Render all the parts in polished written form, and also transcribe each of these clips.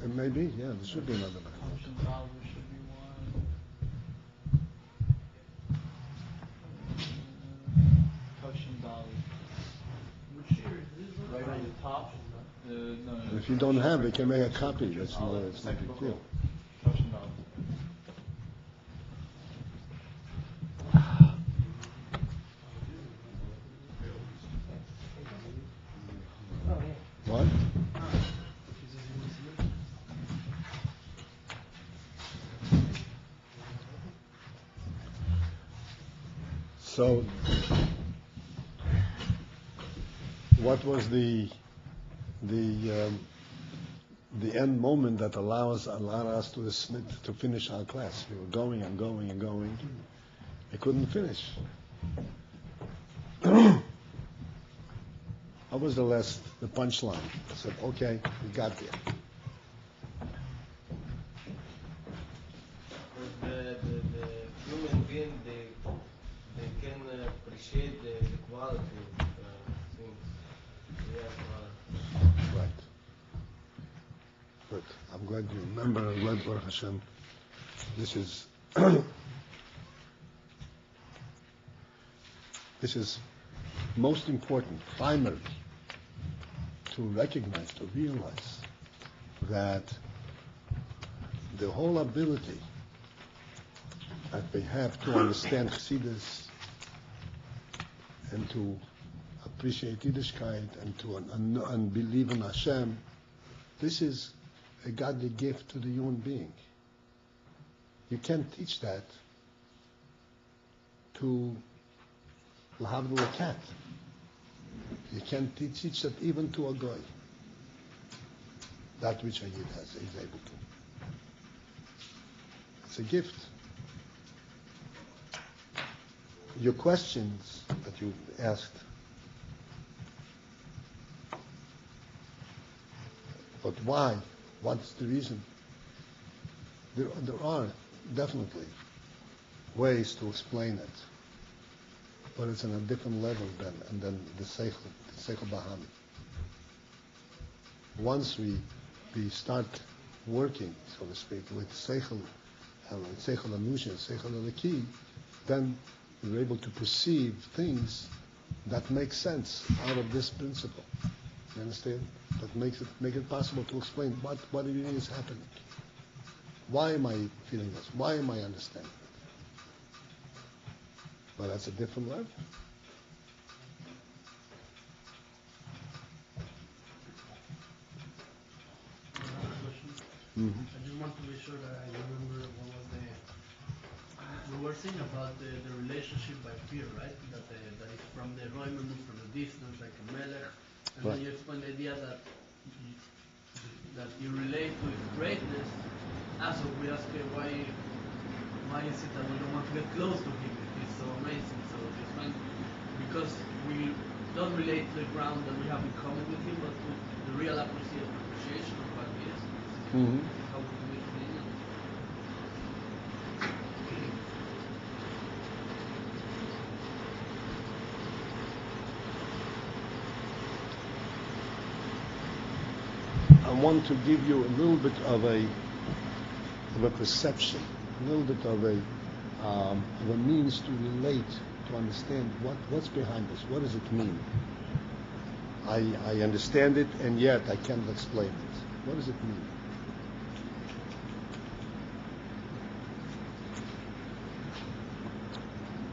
It may be, yeah, there should be another language. Function value should be one. Function value. Which year is this one? Right on the top. No. If you don't have it, you can make a copy. That's not, it's not a big deal. Function value. What? So, what was the end moment that allowed us to finish our class? We were going and going and going. I couldn't finish. What was the punchline? I said, okay, we got there. The human being, they can appreciate the quality of things. Right. Good. I'm glad you remember. I'm glad, Baruch Hashem. This is most important, primary, to recognize, to realize that the whole ability that we have to understand Chassidus and to appreciate Yiddishkeit and believe in Hashem, this is a godly gift to the human being. You can't teach that to Lahavdul a cat. You can't teach that even to a goy. That which a Yid is able to. It's a gift. Your questions that you asked, but why? What's the reason? There are definitely ways to explain it, but it's on a different level than the Seichel Bahami. Once we start working, so to speak, with Seichel Anush and Seichel Eliki, then we're able to perceive things that make sense out of this principle. You understand? That make it possible to explain what really is happening. Why am I feeling this? Why am I understanding it? But that's a different level. Mm-hmm. I just want to be sure that I remember what was we were saying about the relationship by fear, right? That is from the Roimer, from the distance, like a melech. And right. Then you explain the idea that you relate to his greatness. So we ask why is it that we don't want to get close to him if he's so amazing? So we explain because we don't relate to the ground that we have in common with him, but to the real appreciation of what he is. Mm-hmm. How we can explain it. I want to give you a little bit of a perception, a little bit of a means to relate, to understand what's behind this. What does it mean? I understand it, and yet I can't explain it. What does it mean?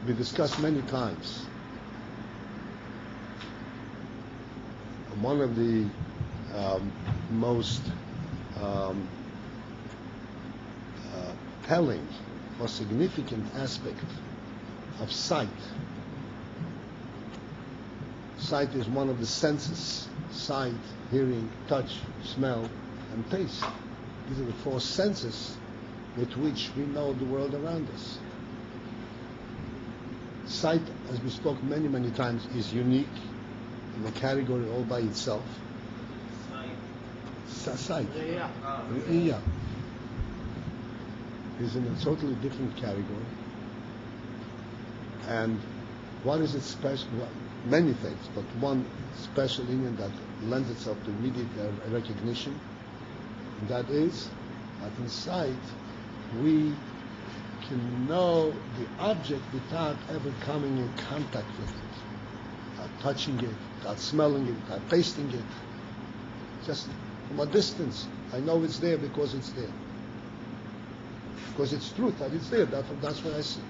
We discussed many times. One of the most telling or significant aspect of sight. Sight is one of the senses. Sight, hearing, touch, smell, and taste. These are the four senses with which we know the world around us. Sight, as we spoke many, many times, is unique in a category all by itself. Sight. Re'iyah is in a totally different category. And what is it special? Well, many things, but one special union that lends itself to immediate recognition And that is that in sight we can know the object without ever coming in contact with it, without touching it, without smelling it, without tasting it. Just from a distance, I know it's there because it's there. Because it's truth that it's there. That's what I see.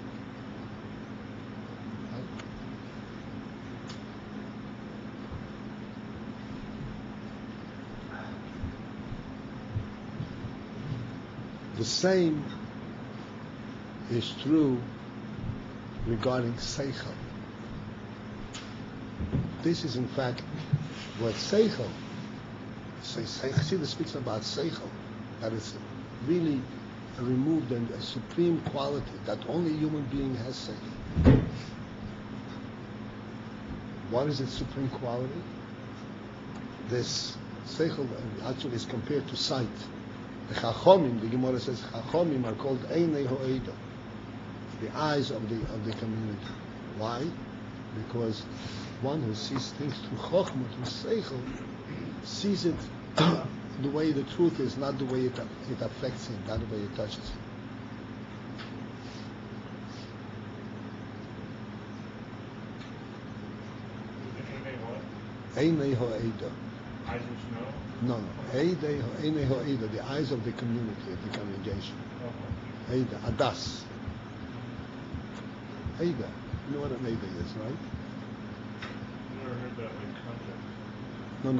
The same is true regarding Seichel. This is in fact what Seichel, Chassidus speaks about Seichel, that it's really removed and a supreme quality that only a human being has Seichel. What is its supreme quality? This Seichel actually is compared to sight. The Chachomim, the Gemara says, Chachomim are called Einei Ho'eda, the eyes of the community. Why? Because one who sees things through Chochmah, through Seichel, sees it the way the truth is, not the way it affects him, not the way it touches him. Einei Ho'eda. Eyes which know? No. Einei Ho'eda, the eyes of the community, of the congregation. Eida, Adas. Eida. You know what an Eida is, right? You never heard that like concept. No.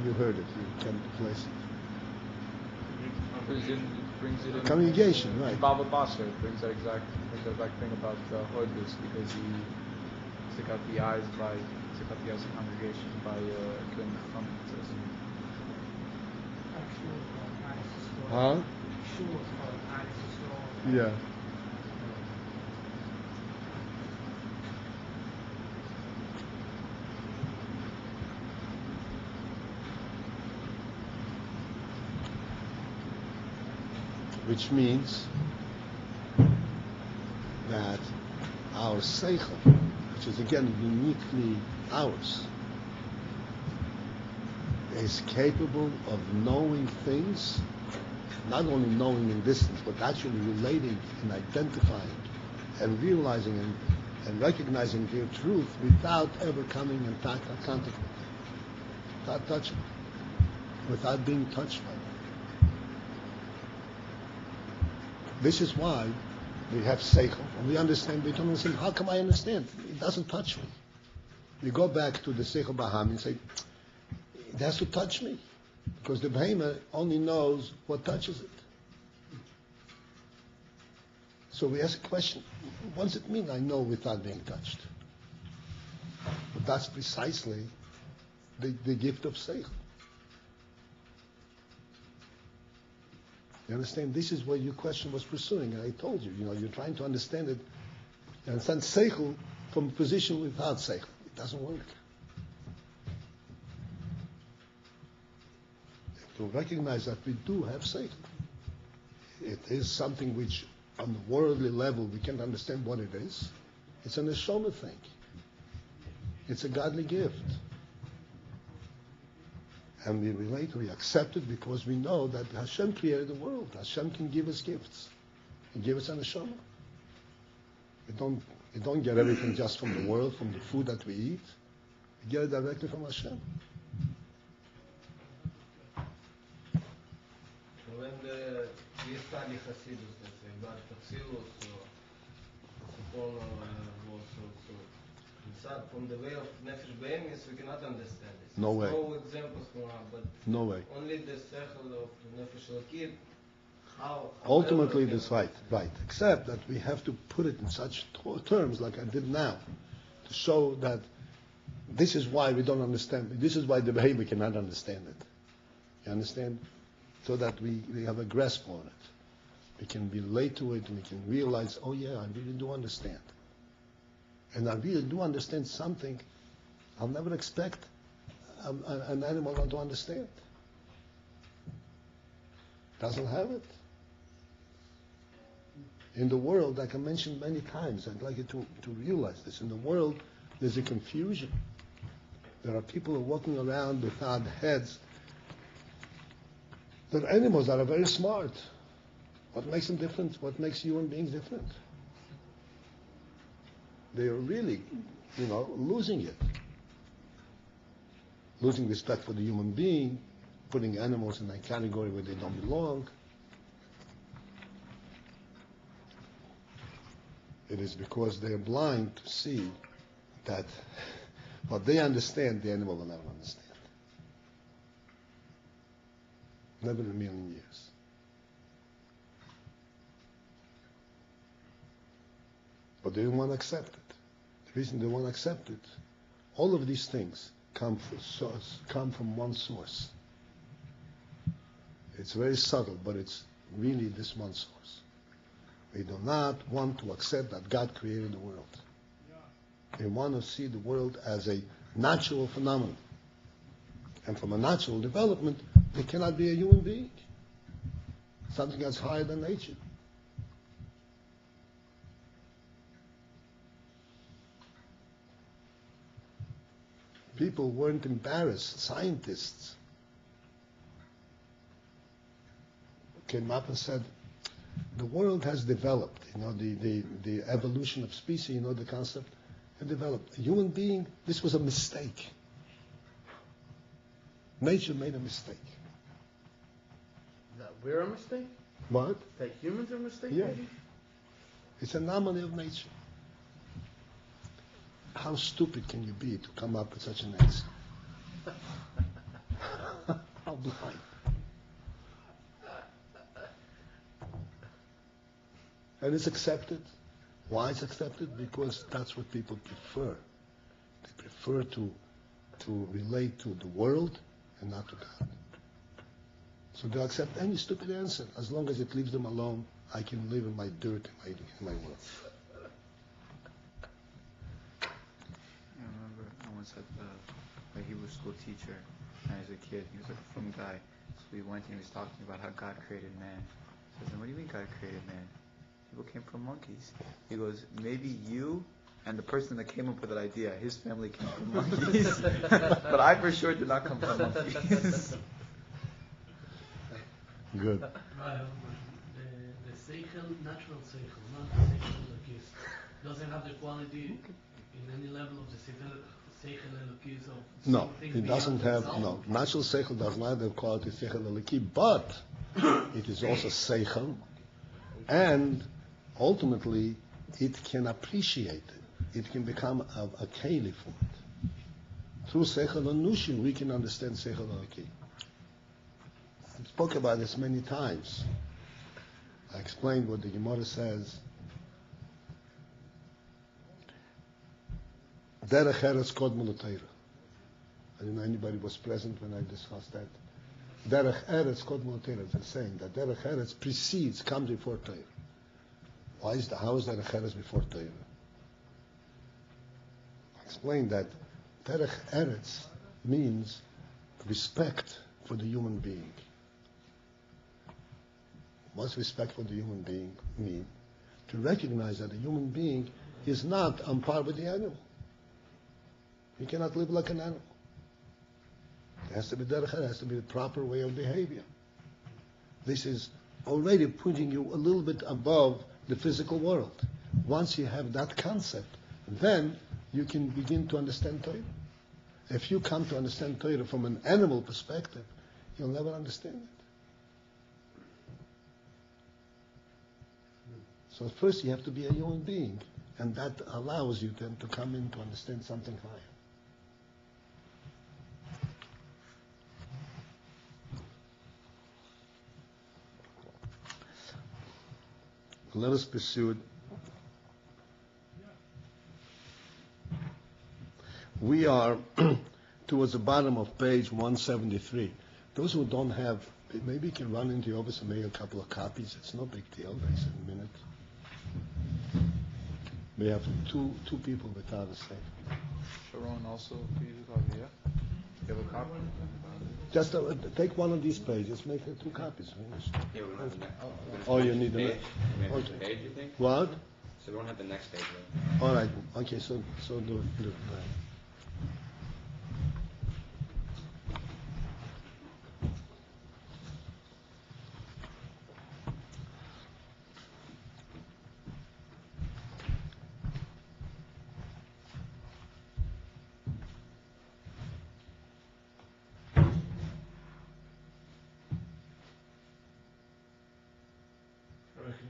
You heard it. You can place it. Brings it in. Congregation, right. Baba Basra brings that exact thing about Hodlis, because he took out the eyes of the congregation by killing the Chum. Huh? Yeah. Which means that our seichel, which is again uniquely ours, is capable of knowing things, not only knowing in distance, but actually relating and identifying and realizing and recognizing their truth without ever coming in contact with it, without touching, without being touched by it. This is why we have seichel, and we understand. We don't understand. How come I understand? It doesn't touch me. We go back to the seichel baham and say, it has to touch me, because the behemoth only knows what touches it. So we ask a question: what does it mean? I know without being touched. But that's precisely the gift of seichel. You understand? This is what your question was pursuing, and I told you. You're trying to understand it. You understand seichel from a position without seichel. It doesn't work. To recognize that we do have seichel. It is something which, on the worldly level, we can't understand what it is. It's an neshama thing. It's a godly gift. And we relate, we accept it because we know that Hashem created the world. Hashem can give us gifts. He gave us an neshama. We don't get everything just from the world, from the food that we eat. We get it directly from Hashem. When we study Hasidus, let's say, about Patzilus or Sapon, from the way of Nefesh Behemis, we cannot understand this. No way. No examples from but No way. only the Sechel of Nefesh Elokit. How? Ultimately, that's right. Except that we have to put it in such terms, like I did now, to show that this is why we don't understand. This is why the behavior cannot understand it. You understand? So that we have a grasp on it. We can relate to it, and we can realize, oh yeah, I really do understand. And I really do understand something I'll never expect an animal not to understand. Doesn't have it. In the world, like I mentioned many times, I'd like you to realize this. In the world, there's a confusion. There are people who are walking around without heads, There are animals that are very smart. What makes them different? What makes human beings different? They are really, losing it. Losing respect for the human being, putting animals in a category where they don't belong. It is because they are blind to see that what they understand, the animal will never understand. Never in a million years. But they don't want to accept it. The reason they won't accept it, all of these things come from one source. It's very subtle, but it's really this one source. We do not want to accept that God created the world. We want to see the world as a natural phenomenon. And from a natural development, there cannot be a human being. Something that's higher than nature. People weren't embarrassed. Scientists came up and said, the world has developed, the evolution of species, the concept, it developed. A human being, this was a mistake. Nature made a mistake. That we're a mistake? What? That humans are a mistake? Yeah. Maybe? It's an anomaly of nature. How stupid can you be to come up with such an answer? How blind. And it's accepted. Why it's accepted? Because that's what people prefer. They prefer to relate to the world and not to God. So they'll accept any stupid answer. As long as it leaves them alone, I can live in my dirt, in my world. I remember I once had a Hebrew school teacher, when I was a kid. He was like a frum guy. So we went and he was talking about how God created man. So I said, what do you mean God created man? People came from monkeys. He goes, maybe you and the person that came up with that idea, his family came from monkeys. But I for sure did not come from monkeys. Good. The seichel, natural seichel, not the seichel elokis, doesn't have the quality in any level of the seichel elokis of No, something it doesn't beyond have, itself. no. Natural seichel does not have the quality of seichel eliki, but it is also seichel, and ultimately it can appreciate it. It can become a keli for it. Through seichel anushin, we can understand seichel eliki. I spoke about this many times. I explained what the Gemara says. Derech eretz kodmu l'Torah. I don't know anybody was present when I discussed that. Derech eretz kodmu l'Torah. They're saying that derech eretz precedes, comes before Torah. How is derech eretz before Torah? I explained that derech eretz means respect for the human being. What's respect for the human being mean? To recognize that the human being is not on par with the animal. He cannot live like an animal. It has to be derech, it has to be the proper way of behavior. This is already putting you a little bit above the physical world. Once you have that concept, then you can begin to understand Torah. If you come to understand Torah from an animal perspective, you'll never understand it. So first you have to be a human being, and that allows you then to come in to understand something higher. Let us pursue it. We are towards the bottom of page 173. Those who don't have, maybe you can run into your office and make a couple of copies. It's no big deal. It's a minute. We have two people without a safe. Sharon also, can you do copy, yeah? You have a copy? Just take one of these pages, make it 2 copies. Yeah, we don't have the next. Oh, you need the page. next. We have Okay. the page, you think? What? So we don't have the next page, right? All right. Okay, so do it. Right.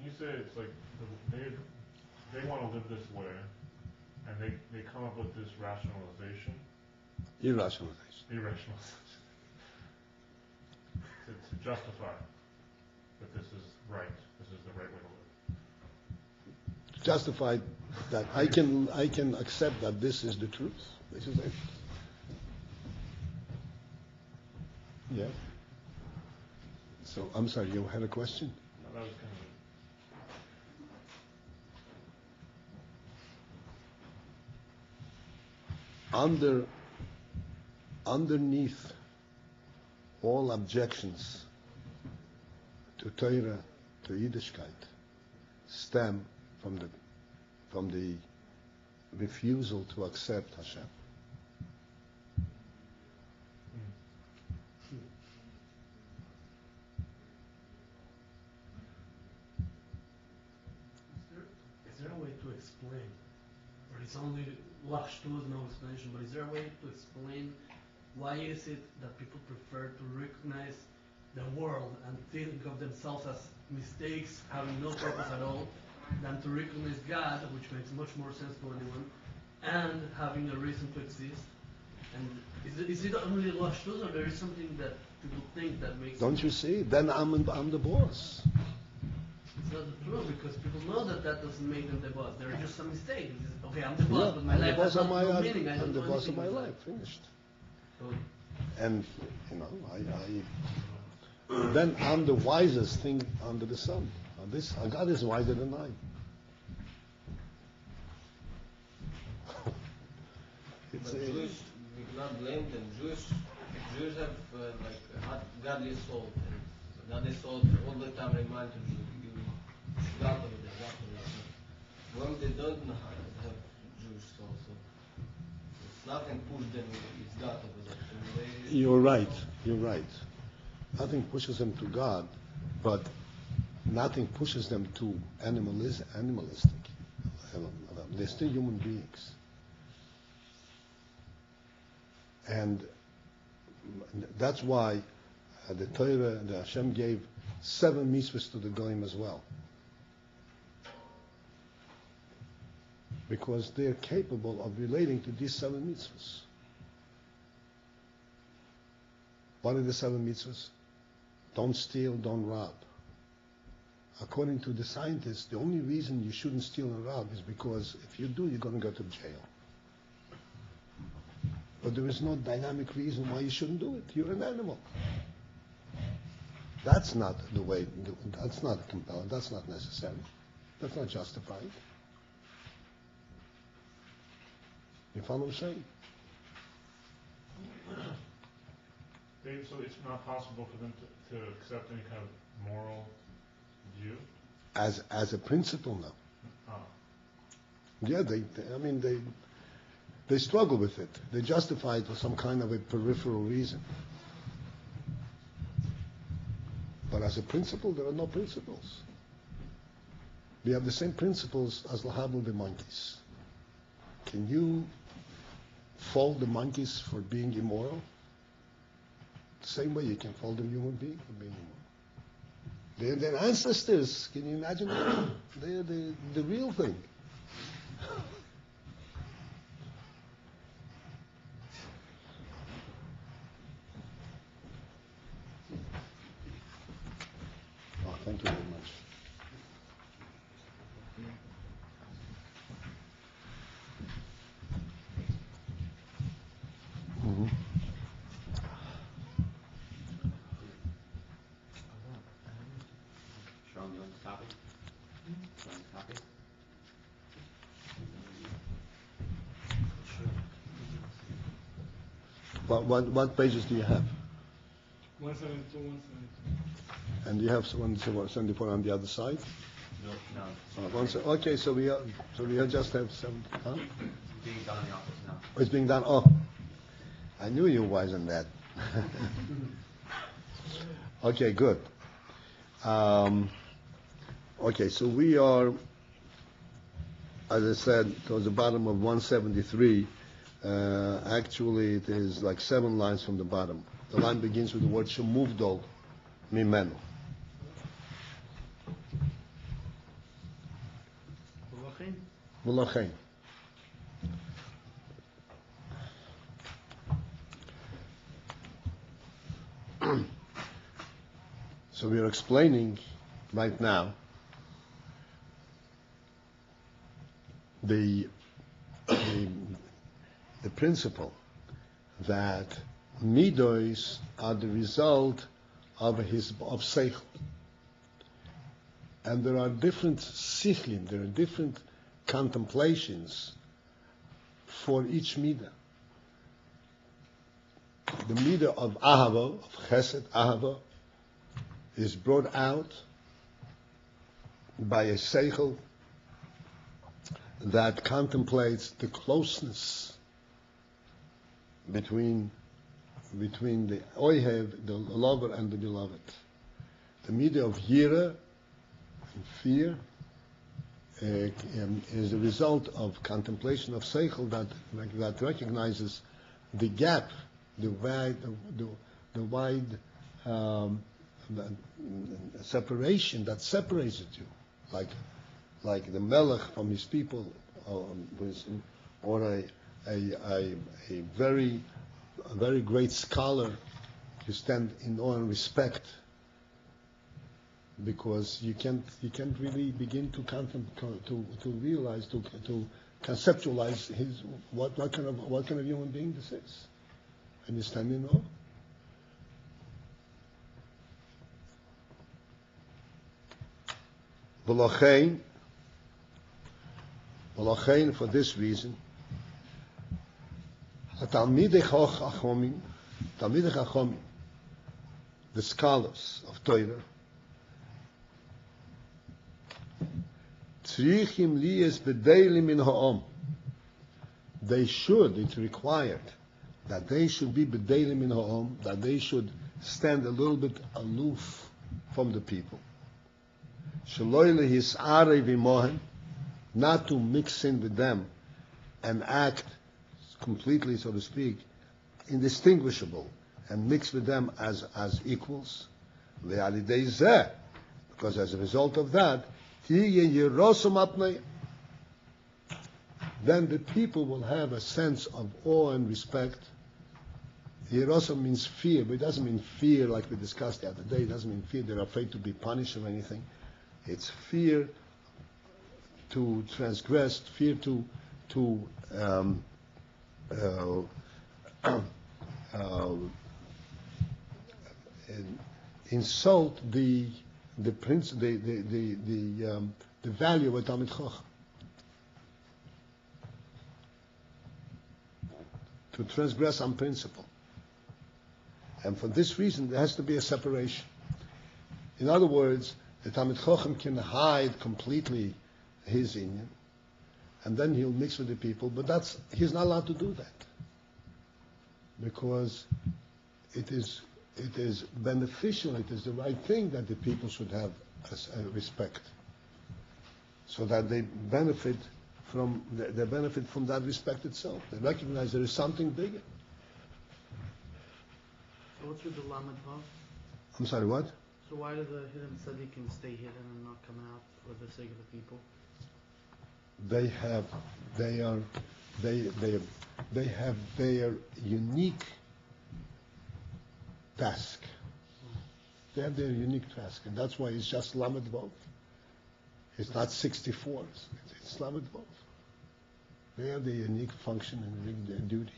when you say it's like they want to live this way, and they come up with this rationalization, Irrationalization. irrationalization, to justify that this is right, this is the right way to live. Justify that I can accept that this is the truth. This is it. Yeah. So I'm sorry, you had a question? No, that was kind of Underneath all objections to Torah, to Yiddishkeit, stem from the refusal to accept Hashem. Is there a way to explain, or it's only lashtus, no explanation, but is there a way to explain why is it that people prefer to recognize the world and think of themselves as mistakes having no purpose at all, than to recognize God, which makes much more sense to anyone, and having a reason to exist? And is it only lashtus, or there is something that people think that makes Don't you see? Then I'm the boss. It's not true, because people know that doesn't make them the boss. There are just some mistakes. Okay, I'm the boss, Yeah, but my I'm the life boss has of no my meaning. I don't I'm the do boss of anything my with life. Finished. So, And then I'm the wisest thing under the sun. God is wiser than I. But Jews, we cannot blame them. Jews have like a godly soul, and godly soul all the time reminds you, God over there, God over there. When they don't know how to have Jewish soul, so it's nothing pushed them. It's God over there. So You're right. You're right. Nothing pushes them to God, but nothing pushes them to animalistic. They're still human beings. And that's why the Torah, the Hashem gave 7 mitzvahs to the Goyim as well. Because they're capable of relating to these 7 mitzvahs. What are the 7 mitzvahs? Don't steal, don't rob. According to the scientists, the only reason you shouldn't steal and rob is because if you do, you're going to go to jail. But there is no dynamic reason why you shouldn't do it. You're an animal. That's not the way, that's not compelling, that's not necessary. That's not justified. You follow what I'm saying? So it's not possible for them to accept any kind of moral view? As a principle, no. Oh. Yeah, they struggle with it. They justify it for some kind of a peripheral reason. But as a principle, there are no principles. We have the same principles as Lahabul the monkeys. Can you fault the monkeys for being immoral? The same way you can fault a human being for being immoral. They're their ancestors. Can you imagine that? They're the real thing. Oh, thank you very much. Mm-hmm. Sean, you want to copy? You want to copy? What pages do you have? 172, 172. And do you have 174 on the other side? No. Okay, so we just have 7. Huh? Being done in the office now. Oh, it's being done. Oh, I knew you wasn't that. Okay, good. Okay, so we are, as I said, towards the bottom of 173. Actually, it is like 7 lines from the bottom. The line begins with the word Shemuvdol Mimenu. V'lochein. So we are explaining right now the principle that midos are the result of seichel, and there are different sichlim, there are different contemplations for each midah. The midah of ahava, of chesed, ahava, is brought out by a seichel that contemplates the closeness between the oihev, the lover, and the beloved. The midah of yira, and fear, is a result of contemplation of seichel that recognizes the gap, the wide separation that separates the two, like the melech from his people, or a very great scholar. You stand in awe and respect, because you can't really begin to realize, to conceptualize what kind of human being this is, and you stand in awe. V'lochein, for this reason, Talmidei Chachomim, the scholars of Torah, tzrichim liyes b'deilim in ha'om. It's required that they should be b'deilim in ha'om, that they should stand a little bit aloof from the people. Not to mix in with them and act completely, so to speak, indistinguishable, and mix with them as equals. Because as a result of that, then the people will have a sense of awe and respect. Yerosom means fear, but it doesn't mean fear like we discussed the other day. It doesn't mean fear they're afraid to be punished or anything. It's fear to transgress, fear to insult the value of a Talmid Chacham. To transgress on principle. And for this reason, there has to be a separation. In other words, the Talmid Chacham can hide completely his inyan, and then he'll mix with the people, but he's not allowed to do that, because it is beneficial, it is the right thing that the people should have respect, so that they benefit from that respect itself. They recognize there is something bigger. So what's with the Lamed Vav? I'm sorry, what? So why do the hidden tzaddikim stay hidden and not come out for the sake of the people? They have their unique task. They have their unique task, and that's why it's just Lamed Vav. It's not 64. It's Lamed Vav. They have their unique function and their duty.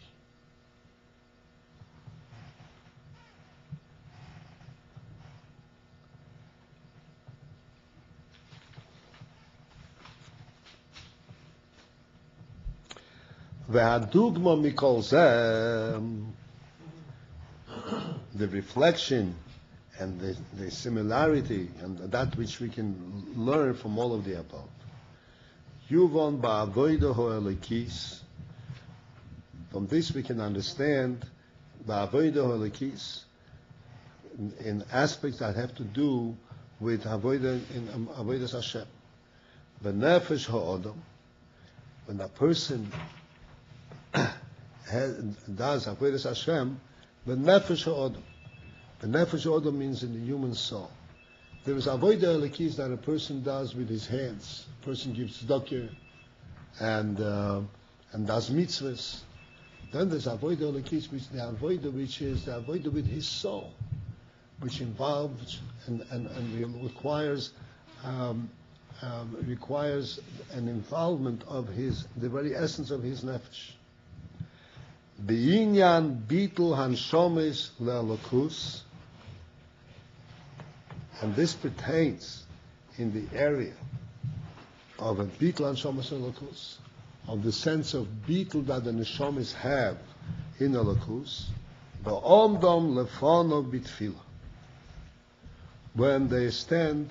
V'hadugma mikol zeh, the reflection and the similarity and that which we can learn from all of the above. Yuvon ba'avodah ha'elikis. From this we can understand ba'avodah ha'elikis in aspects that have to do with avodah in avodas Hashem. V'nefesh ha'odam, when a person does avodas Hashem, v'nefesh ha'odam. The nefesh ha'odam means in the human soul. There is avodah elikis that a person does with his hands. A person gives tzedakah, and does mitzvahs. Then there's avodah lekis, which the avodah which is the avodah with his soul, which involves and requires an involvement of the very essence of his nefesh. B'inyan bitul hanshomes le'elokus, and this pertains in the area of a bitul hanshomes le'elokus, of the sense of bitul that the neshomes have in elokus, ba'omdom lefono bitfilah, when they stand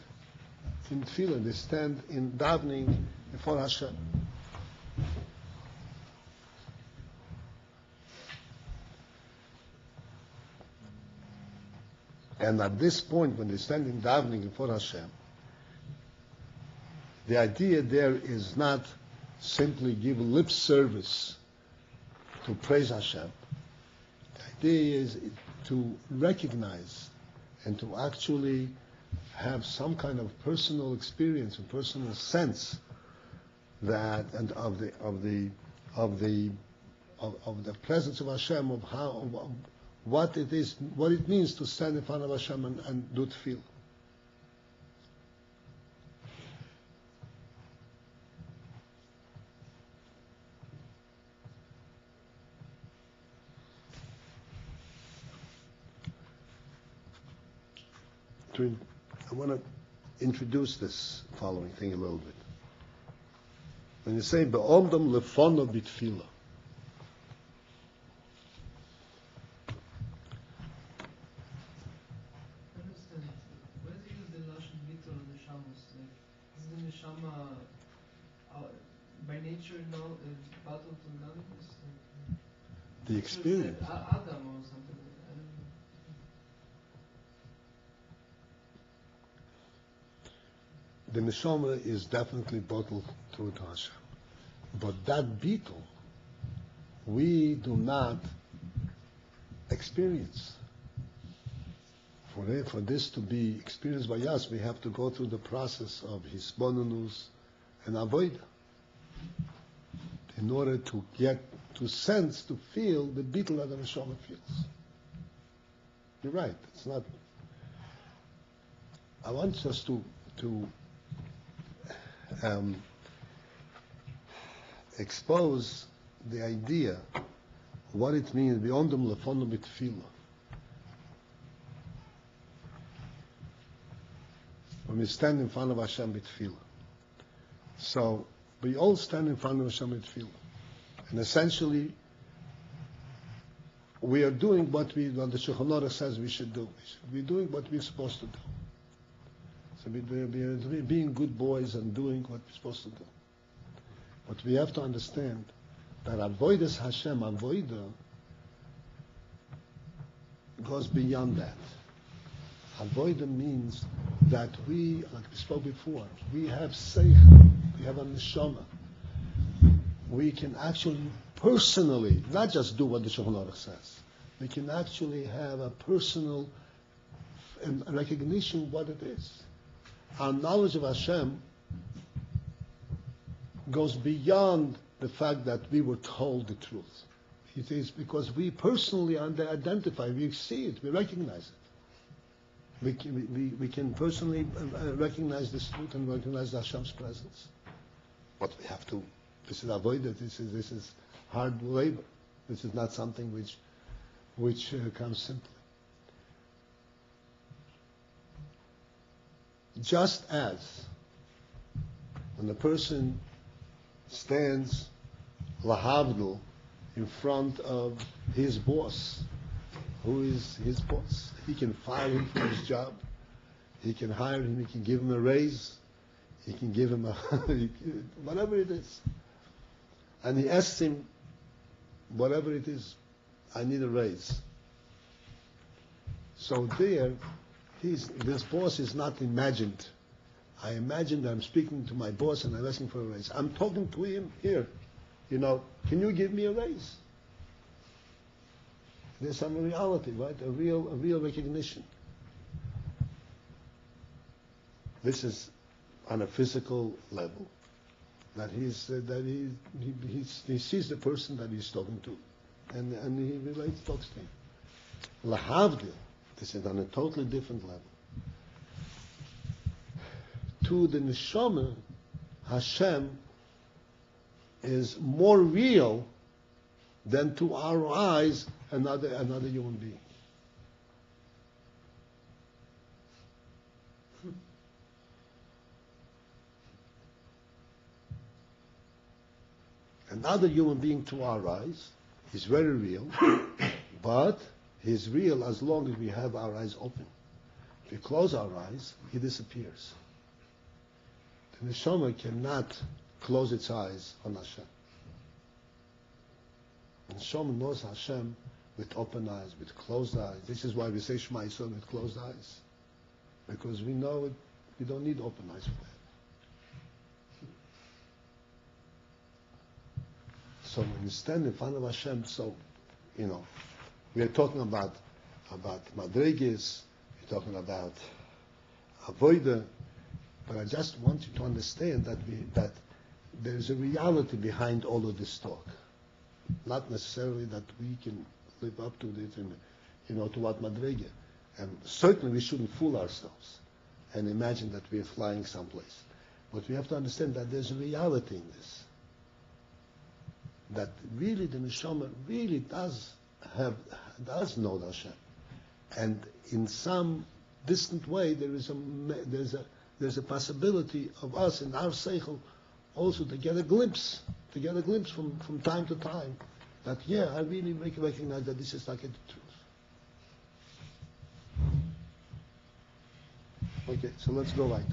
in tefillah, they stand in davening before Hashem. And at this point, when they stand in davening before Hashem, the idea there is not simply give lip service to praise Hashem. The idea is to recognize and to actually have some kind of personal experience and personal sense that and of the presence of Hashem, of how what it is, what it means to stand in front of Hashem and do tefillah. I want to introduce this following thing a little bit. When you say be'omdom lefono bitfilah, I understand. Where do you use the lashon bitul on the shamus? Like, is the neshama by nature battled to godliness? the experience. Adam or something like that. I don't know. The neshama is definitely bottled to Hashem. But that beetle, we do not experience. For this to be experienced by us, we have to go through the process of hisbonenus and avodah in order to get to sense, to feel the beetle that the neshama feels. You're right. It's not. I want us to expose the idea what it means beyond them lefono bitfilah. When we stand in front of Hashem bitfilah. So we all stand in front of Hashem bitfilah, and essentially we are doing what the Shulchan Aruch says we should do. We should be doing what we're supposed to do. So we're being good boys and doing what we're supposed to do. But we have to understand that avodas Hashem, avodah, goes beyond that. Avodah means that we, like we spoke before, we have seichel, we have a neshama. We can actually personally, not just do what the Shulchan Aruch says, we can actually have a personal recognition of what it is. Our knowledge of Hashem goes beyond the fact that we were told the truth. It is because we personally identify, we see it, we recognize it. We can personally recognize this truth and recognize Hashem's presence. But we have to, this is avoided, this is hard labor. This is not something which comes simply. Just as when the person stands lahavdul in front of his boss, who is his boss, he can fire him for his job, he can hire him, he can give him a raise, he can give him whatever it is, and he asks him, whatever it is, I need a raise. So there, this boss is not imagined. I imagine that I'm speaking to my boss and I'm asking for a raise. I'm talking to him here. Can you give me a raise? There's some reality, right? A real recognition. This is on a physical level. that he sees the person that he's talking to, and he talks to him. Lahavdil, this is on a totally different level. To the neshama, Hashem is more real than to our eyes another human being. Another human being to our eyes is very real, but he's real as long as we have our eyes open. If we close our eyes, he disappears. The neshama cannot close its eyes on Hashem. The neshama knows Hashem with open eyes, with closed eyes. This is why we say Shema Yisrael with closed eyes, because we know it, we don't need open eyes for that. So when you stand in front of Hashem, we are talking about madrigas, we're talking about avoida, but I just want you to understand that there is a reality behind all of this talk. Not necessarily that we can live up to it to what madriga. And certainly we shouldn't fool ourselves and imagine that we are flying someplace. But we have to understand that there's a reality in this. That really the neshama really does know Hashem, and in some distant way there's a possibility of us in our seichel also to get a glimpse from time to time that I really recognize that this is like the truth. Okay, so let's go right.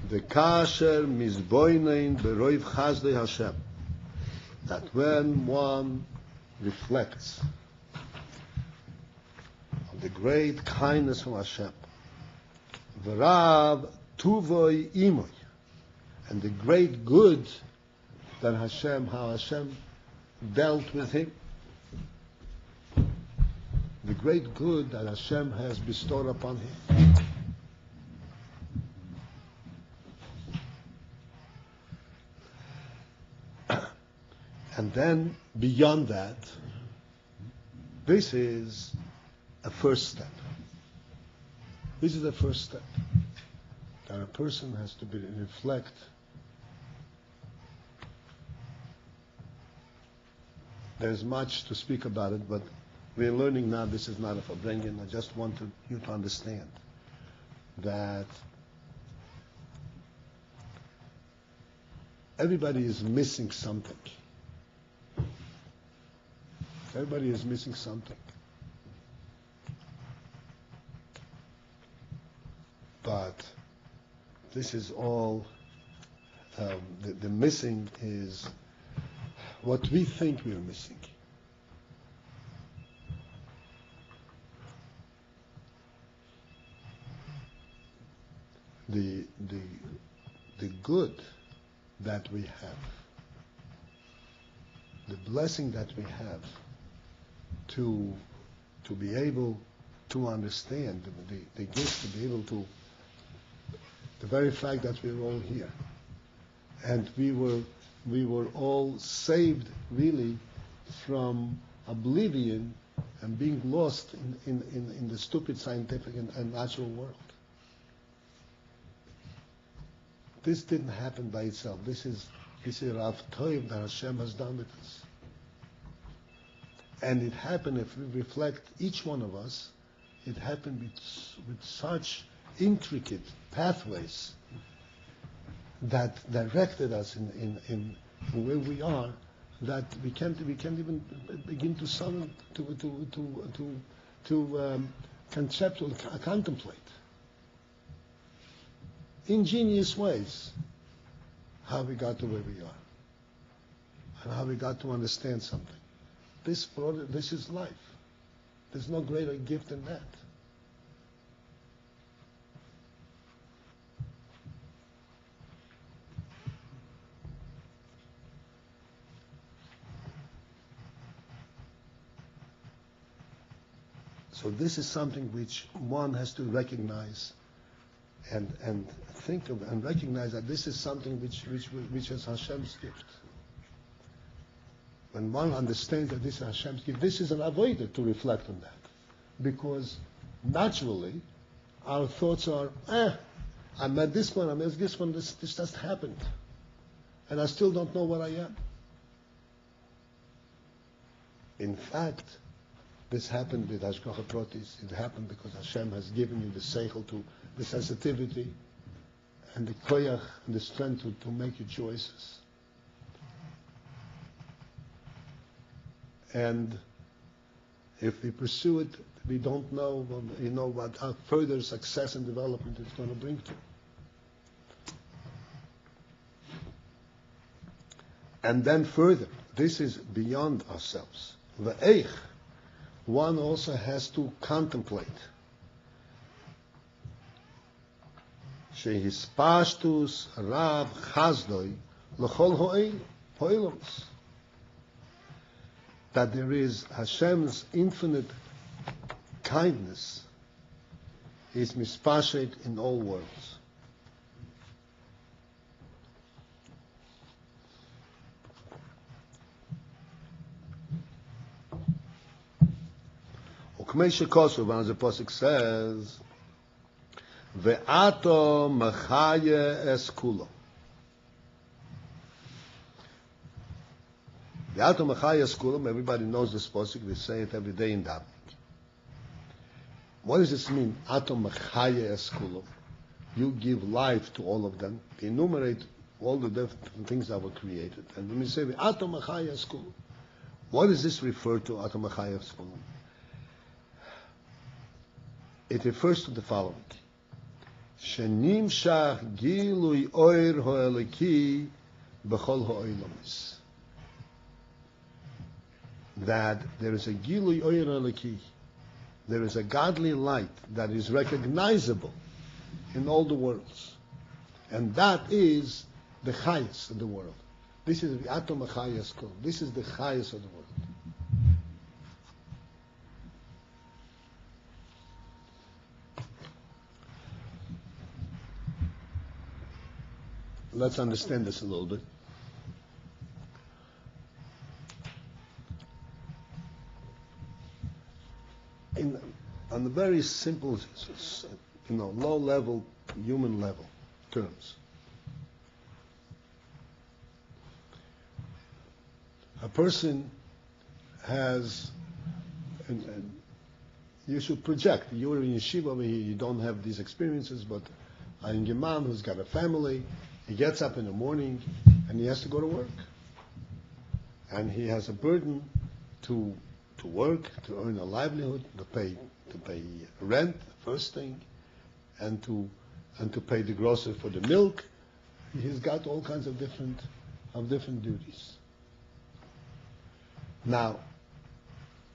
The kasher mizboinein beroiv chazdei Hashem. That when one reflects on the great kindness from Hashem, v'rav tuvoi imoy, and the great good that how Hashem dealt with him, the great good that Hashem has bestowed upon him. And then beyond that, this is a first step. This is the first step. That a person has to reflect. There's much to speak about it, but we're learning now, this is not a Fabrengen. I just want you to understand that everybody is missing something. Everybody is missing something. But this is all, the missing is what we think we're missing. The good that we have, the blessing that we have, to be able to understand, the gift to be able to, the very fact that we're all here, and we were all saved really from oblivion and being lost in the stupid scientific and natural world. This didn't happen by itself. This is Rav Toiv that Hashem has done with us. And it happened, if we reflect each one of us, it happened with such intricate pathways that directed us in where we are, that we can't even begin to contemplate ingenious ways how we got to where we are and how we got to understand something. This is life. There's no greater gift than that. So this is something which one has to recognize and think of and recognize that this is something which is Hashem's gift. When one understands that this is Hashem's gift, this is an avodah to reflect on that, because naturally our thoughts are, I met this one, I met this one, this just happened, and I still don't know what I am. In fact, this happened with Hashgacha Protis. It happened because Hashem has given you the seichel, to the sensitivity and the koyach and the strength to make your choices. And if we pursue it, we don't know, what our further success and development it's going to bring to. And then further, this is beyond ourselves. Ve'eich, one also has to contemplate. Shehispashtus Rav Chazdoi L'chol Ho'ilams. That there is Hashem's infinite kindness is mispashet in all worlds. Ukmei Shekosov, as the Pasuk says, Ve'ato Machaye Eskulo. Ve'ato Machaye Eskulo, everybody knows this Pasuk, we say it every day in davening. What does this mean? Ato Machaye Eskulo. You give life to all of them. Enumerate all the different things that were created. And when we say Ato Machaye Eskulo, what does this refer to, Ato Machaye Eskulo? It refers to the following. Shenimshach gilui oir ho'eliki b'chol ha'olamis. That there is a gilui oir ho'eliki. There is a godly light that is recognizable in all the worlds. And that is the highest of the world. This is the Atom HaChayas Kol. This is the highest of the world. Let's understand this a little bit. On the very simple, low-level, human level terms, a person has, and you should project. You're in yeshiva over here, you don't have these experiences, but a young man who's got a family, he gets up in the morning and he has to go to work. And he has a burden to work, to earn a livelihood, to pay rent, the first thing, and to pay the grocer for the milk. He's got all kinds of different duties. Now,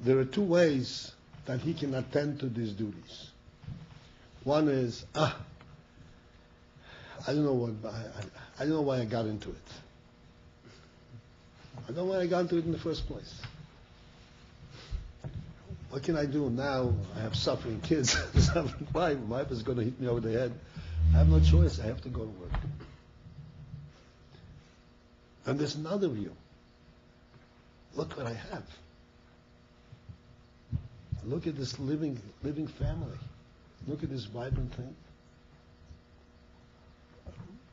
there are two ways that he can attend to these duties. One is, I don't know why I got into it. I don't know why I got into it in the first place. What can I do now? I have suffering kids, suffering wife. My wife is going to hit me over the head. I have no choice. I have to go to work. And there's another view. Look what I have. Look at this living family. Look at this vibrant thing.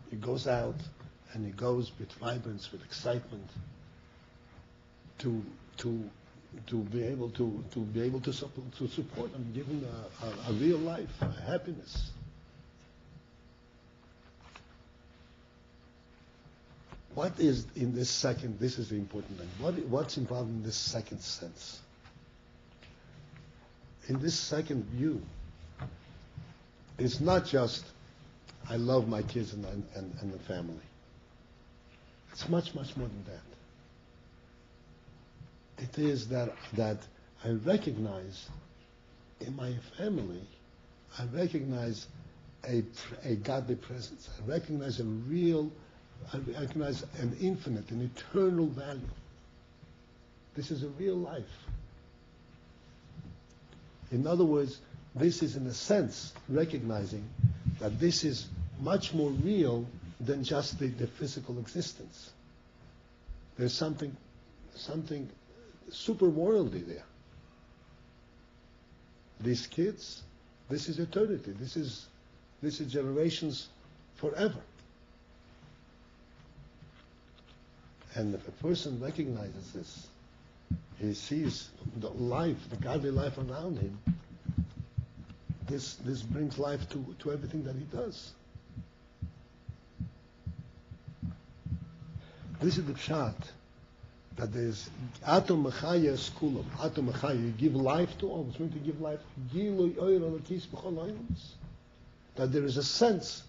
He goes out and he goes with vibrance, with excitement, to be able to support and give him a real life, a happiness. What is in this second? This is the important thing. What's involved in this second sense? In this second view, it's not just I love my kids and the family. It's much more than that. It is that I recognize in my family, I recognize a godly presence. I recognize I recognize an infinite, an eternal value. This is a real life. In other words, this is in a sense recognizing that this is much more real than just the physical existence. There's something super worldly there. These kids, this is eternity. This is generations forever. And if a person recognizes this, he sees the life, the godly life around him, this brings life to everything that he does. This is the pshat, that there's atom mechaya skulam, atom mechaya, you give life to all, it's meant to give life, that there is a sense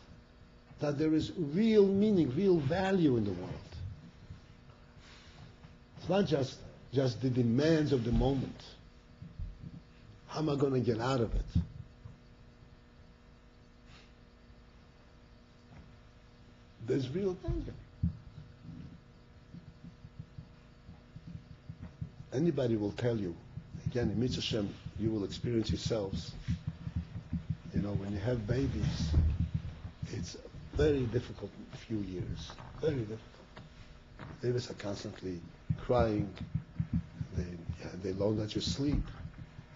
that there is real meaning, real value in the world. It's not just the demands of the moment. How am I going to get out of it? There's real value. Anybody will tell you, again, in Mitzvah Shem, you will experience yourselves. You know, when you have babies, it's a very difficult few years. Very difficult. Babies are constantly crying. They don't let you sleep.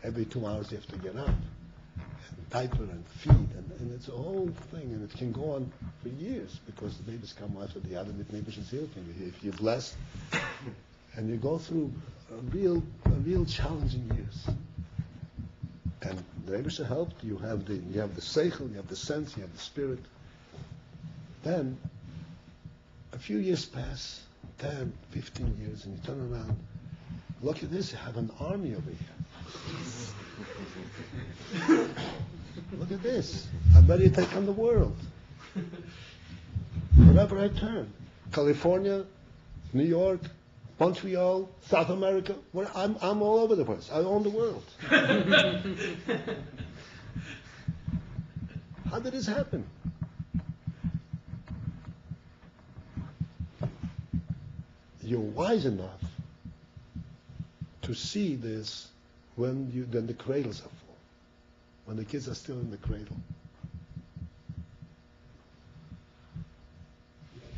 Every 2 hours you have to get up and diaper and feed, and it's a whole thing, and it can go on for years because the babies come after the other maybe if you're blessed, and you go through real challenging years. And the Rebbe helped. You have the seichel, you have the sense, you have the spirit. Then a few years pass, 10, 15 years, and you turn around. Look at this, you have an army over here. Look at this. I'm ready to take on the world. Wherever I turn. California, New York, Montreal, South America, I'm all over the place. I own the world. How did this happen? You're wise enough to see this when the cradles are full, when the kids are still in the cradle.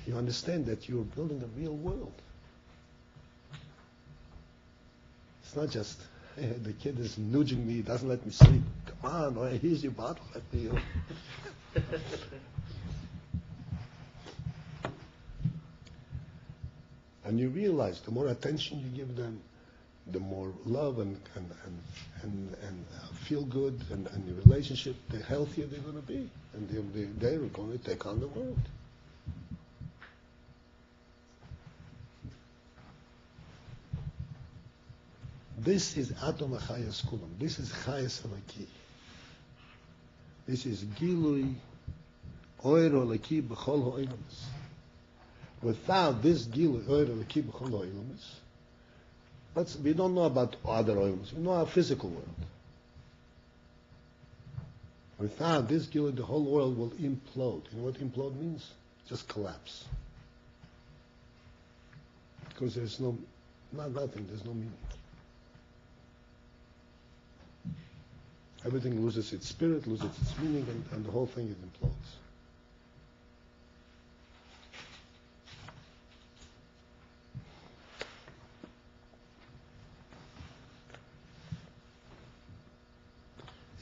You understand that you're building a real world. It's not just, hey, the kid is nudging me, doesn't let me sleep. Come on, here's your bottle. Let me. And you realize the more attention you give them, the more love and feel good and your relationship, the healthier they're going to be, and they're going to take on the world. This is Atom HaChayas Kulam. This is Chayas Elaki. This is Gilui Oir Elaki B'chol Ha'olamus. Without this Gilui Oir Elaki B'chol Ha'olamus, we don't know about other Olamus. We know our physical world. Without this Gilui, the whole world will implode. You know what implode means? Just collapse. Because there's nothing, there's no meaning. Everything loses its spirit, loses its meaning, and the whole thing implodes.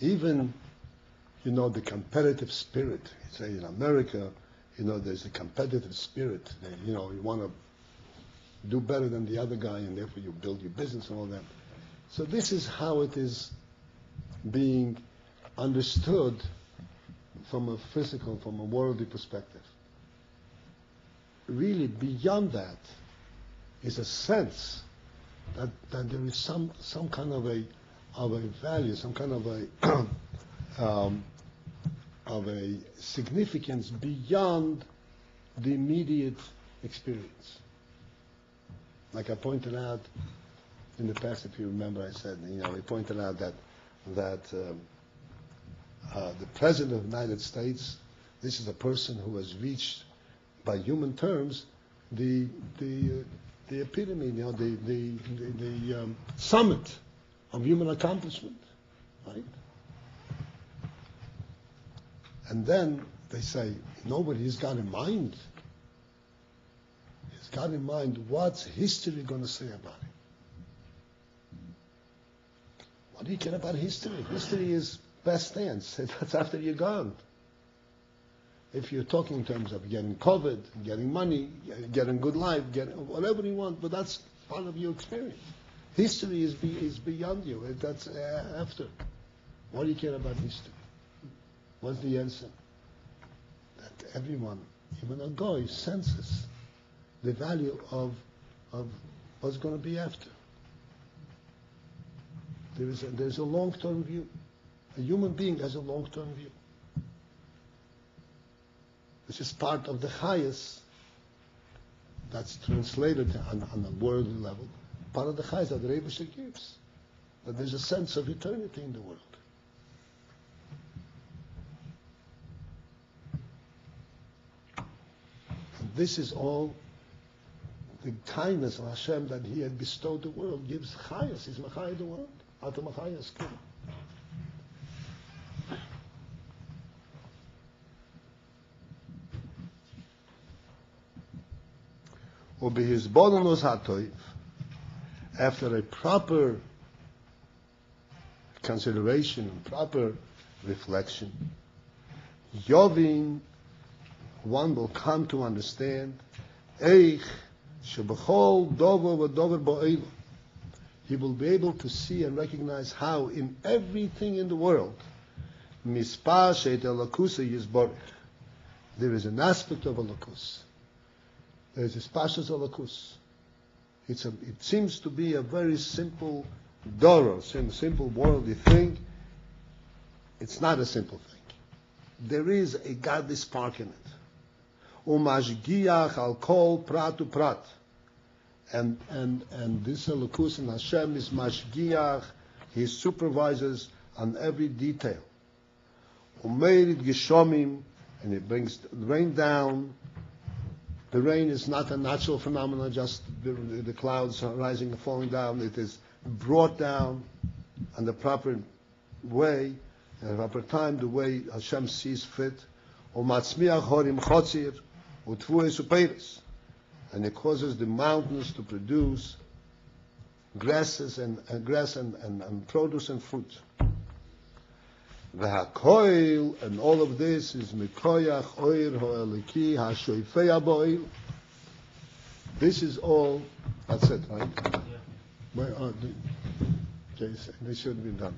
Even, the competitive spirit. Say in America, there's a competitive spirit. You want to do better than the other guy, and therefore you build your business and all that. So this is how it is being understood from a physical, from a worldly perspective. Really, beyond that is a sense that there is some kind of a value, some kind of a significance beyond the immediate experience. Like I pointed out in the past, if you remember, I said, we pointed out that the President of the United States, this is a person who has reached, by human terms, the epitome, the summit of human accomplishment, right? And then they say, nobody's got in mind. He's got in mind what's history going to say about it. What do you care about history? History is past tense. That's after you're gone. If you're talking in terms of getting COVID, getting money, getting good life, getting whatever you want, but that's part of your experience. History is beyond you. That's after. What do you care about history? What's the answer? That everyone, even a guy, senses the value of what's going to be after. There's a long-term view. A human being has a long-term view. This is part of the highest that's translated on a worldly level. Part of the highest that the Rebbe gives. That there's a sense of eternity in the world. And this is all the kindness of Hashem that He had bestowed the world gives highest. He's Machai the world. Out of Machai's kingdom. After a proper consideration and proper reflection, Yovin, one will come to understand, he will be able to see and recognize how in everything in the world, there is an aspect of Elokus. There is a spashas Elokus. It seems to be a very simple doros, simple worldly thing. It's not a simple thing. There is a godly spark in it. Umashgiach al kol prat u prat. And this Elokus in Hashem is mashgiach. He supervises on every detail. Umeirid gishomim, and it brings the rain down. The rain is not a natural phenomenon, just the clouds are rising and falling down. It is brought down in the proper way, at the proper time, the way Hashem sees fit. Umatzmiach horim chotzir utvues upeiris, and it causes the mountains to produce grasses and produce and fruit. V'hakoil, and all of this is mikoyach oir ho'eliki ha'shoifei aboil. This is all. That's it, right? Yeah. Okay, this should be done.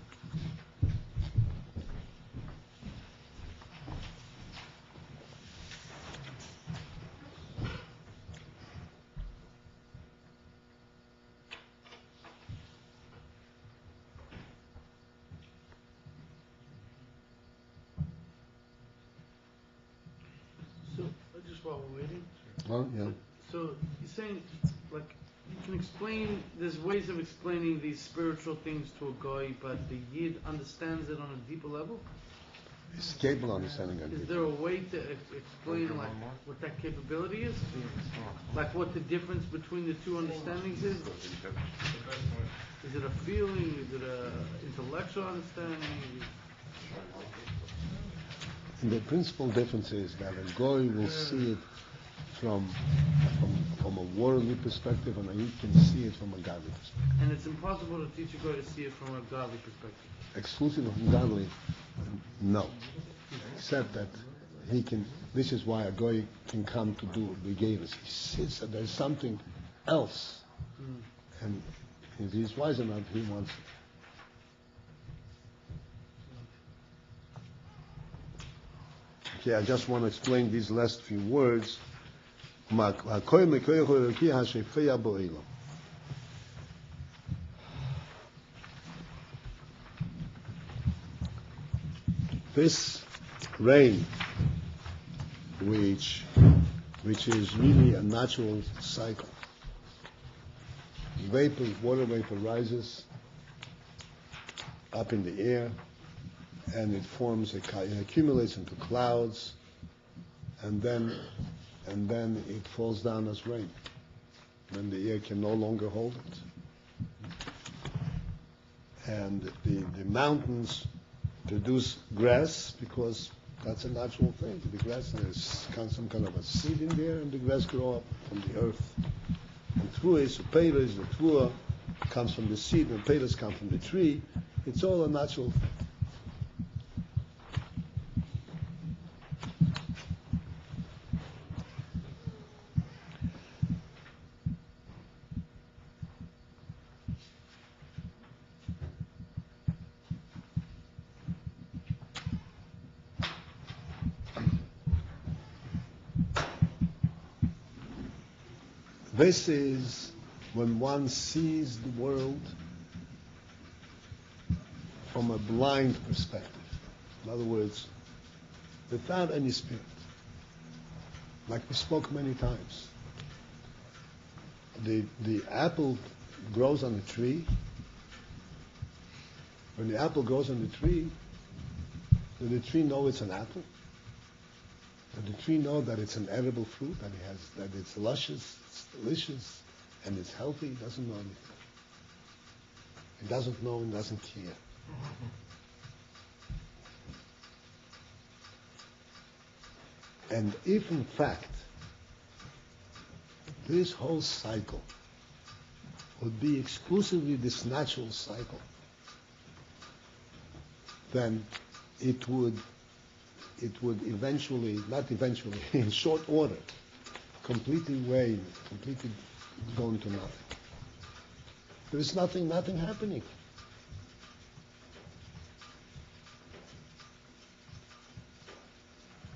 While we're waiting. Oh, yeah. So you're saying, like, you can explain. There's ways of explaining these spiritual things to a guy, but the Yid understands it on a deeper level. He's capable of understanding it. Is there a way to explain, like, what that capability is? Like, what the difference between the two understandings is? Is it a feeling? Is it a intellectual understanding? And the principal difference is that a goy will see it from a worldly perspective, and he can see it from a godly perspective. And it's impossible to teach a goy to see it from a godly perspective. Exclusive from godly, no. Except that he can. This is why a goy can come to do begavis. He sees that there's something else, and if he's wise enough, he wants it. Okay, I just want to explain these last few words. This rain, which is really a natural cycle. Water vapor rises up in the air, and it forms it accumulates into clouds, and then it falls down as rain. Then the air can no longer hold it, and the mountains produce grass because That's a natural thing. The grass, there's some kind of a seed in there, and the grass grow up from the earth. And truas, the payers, the trua comes from the seed, and payers come from the tree. It's all a natural thing. This is when one sees the world from a blind perspective. In other words, without any spirit. Like we spoke many times. The apple grows on the tree. When the apple grows on the tree, does the tree know it's an apple? Does the tree know that it's an edible fruit, that it's luscious, it's delicious, and it's healthy? It doesn't know anything. It doesn't know and doesn't care. And if in fact this whole cycle would be exclusively this natural cycle, then it would eventually, not eventually, in short order, completely wane, completely go into nothing. There is nothing happening.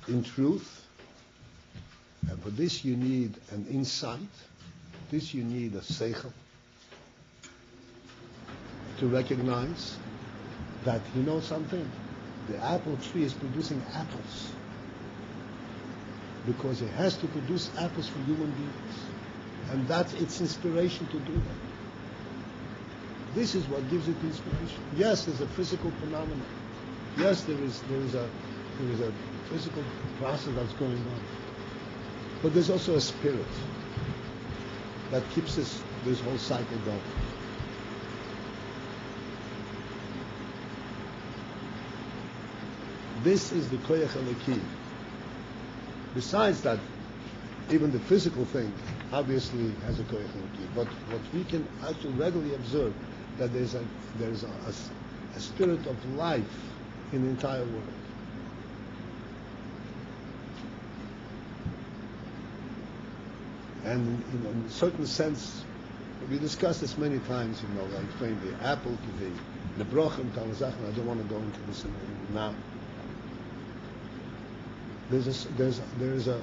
In truth, and for this you need an insight, this you need a seichel, to recognize that, you know something, the apple tree is producing apples because it has to produce apples for human beings, and that's its inspiration to do that. This is what gives it inspiration. Yes, there's a physical phenomenon. Yes, there is a physical process that's going on, but there's also a spirit that keeps this whole cycle going. This is the koyach eliki. Besides that, even the physical thing obviously has a koyach eliki. But what we can actually readily observe, that there's a spirit of life in the entire world. And in a certain sense, we discussed this many times. I explained the apple, the brochim, talazachim. I don't want to go into this now. There's a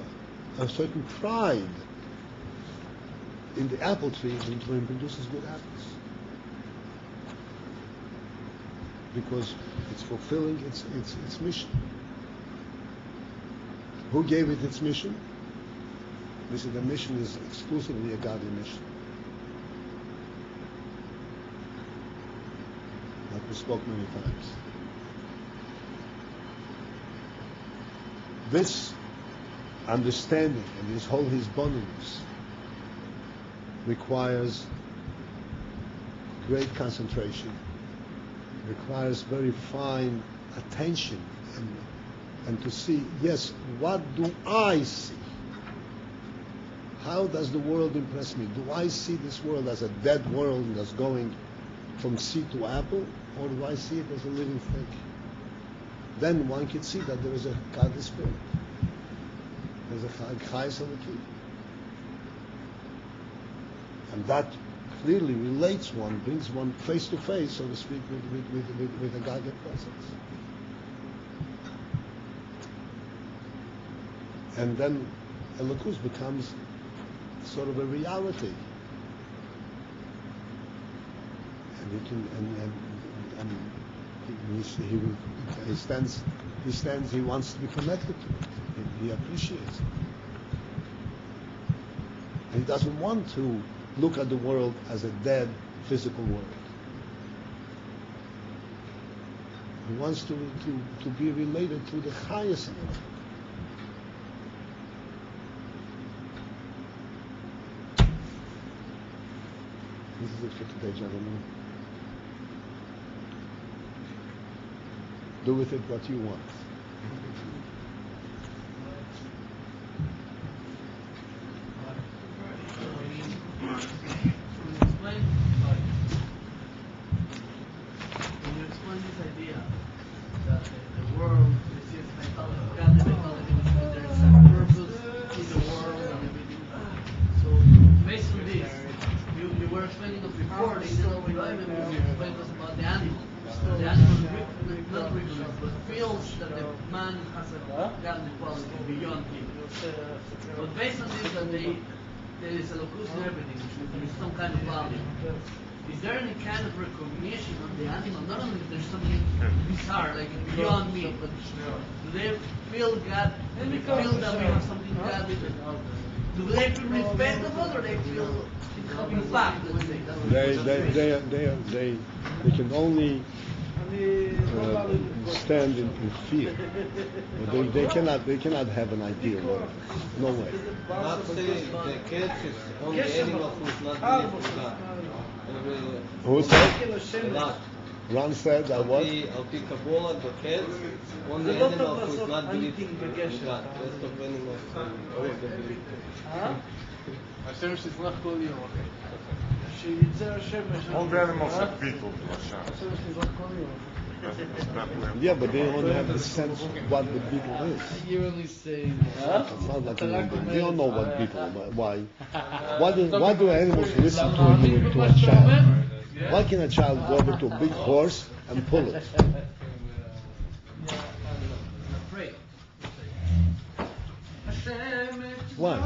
certain pride in the apple tree when it produces good apples, because it's fulfilling its mission. Who gave it its mission? The mission is exclusively a godly mission. Like we spoke many times. This understanding and this whole hisbonenus requires great concentration, requires very fine attention, and to see, yes, what do I see? How does the world impress me? Do I see this world as a dead world that's going from seed to apple, or do I see it as a living thing? Then one can see that there is a godly spirit. There's a chayes eliki. And that clearly relates one, brings one face to face, so to speak, with a godly presence. And then Elokus becomes sort of a reality. And he can, he stands, he wants to be connected to it. He appreciates it. And he doesn't want to look at the world as a dead physical world. He wants to be related to the highest level. This is it for today, gentlemen. Do with it what you want. When you explain this idea that the world receives mentality, God the mentality which means there is a purpose in the world and everything. So based on this, you were explaining us before the Indian environment when you explained us about the animal. The animal not recognizes but feels that the man has a godly quality beyond him. But based on this that there is a locus in everything, which means there is some kind of value. Is there any kind of recognition of the animal? Not only that there's something bizarre, like beyond me, but do they feel God? Do they feel that we have something godly? Do they feel respect of us, or they feel in fact? Let's say They can only stand in fear. They cannot have an idea. No way. Not saying the cats is only animal who's not believing in God. Who said? Lot. Ron said that what? I'll pick a ball at the cats, only animal who's not believing in God. Rest of animals all of them believe. השמש תזרח כל יום, שיצא השמש. All the animals have people, Lashon. השמש תזרח כל יום. Yeah, but they don't have the sense of what the beetle is. You only say. It sounds like they don't know what beetle. Why? Why do animals listen to a child? Why can a child go over to a big horse and pull it? Afraid. Why?